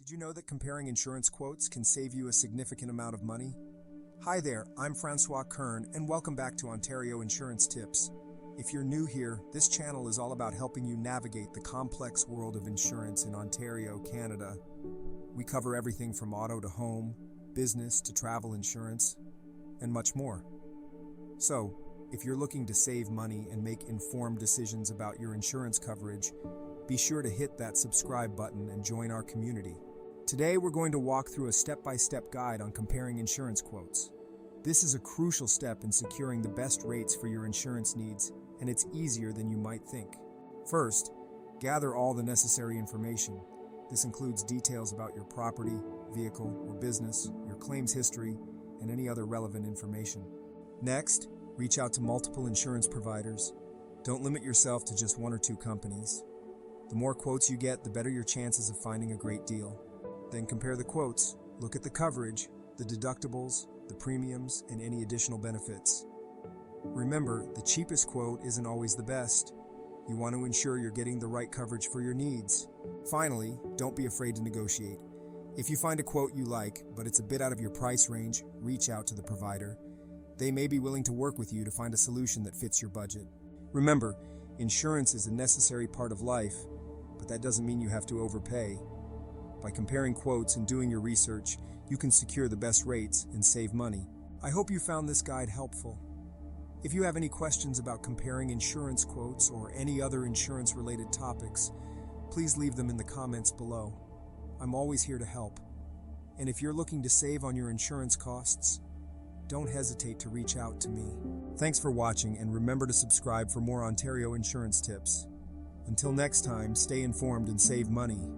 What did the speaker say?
Did you know that comparing insurance quotes can save you a significant amount of money? Hi there, I'm Francois Kern, and welcome back to Ontario Insurance Tips. If you're new here, this channel is all about helping you navigate the complex world of insurance in Ontario, Canada. We cover everything from auto to home, business to travel insurance, and much more. So, if you're looking to save money and make informed decisions about your insurance coverage, be sure to hit that subscribe button and join our community. Today, we're going to walk through a step-by-step guide on comparing insurance quotes. This is a crucial step in securing the best rates for your insurance needs, and it's easier than you might think. First, gather all the necessary information. This includes details about your property, vehicle, or business, your claims history, and any other relevant information. Next, reach out to multiple insurance providers. Don't limit yourself to just one or two companies. The more quotes you get, the better your chances of finding a great deal. Then compare the quotes, look at the coverage, the deductibles, the premiums, and any additional benefits. Remember, the cheapest quote isn't always the best. You want to ensure you're getting the right coverage for your needs. Finally, don't be afraid to negotiate. If you find a quote you like, but it's a bit out of your price range, reach out to the provider. They may be willing to work with you to find a solution that fits your budget. Remember, insurance is a necessary part of life, but that doesn't mean you have to overpay. By comparing quotes and doing your research, you can secure the best rates and save money. I hope you found this guide helpful. If you have any questions about comparing insurance quotes or any other insurance-related topics, please leave them in the comments below. I'm always here to help. And if you're looking to save on your insurance costs, don't hesitate to reach out to me. Thanks for watching, and remember to subscribe for more Ontario insurance tips. Until next time, stay informed and save money.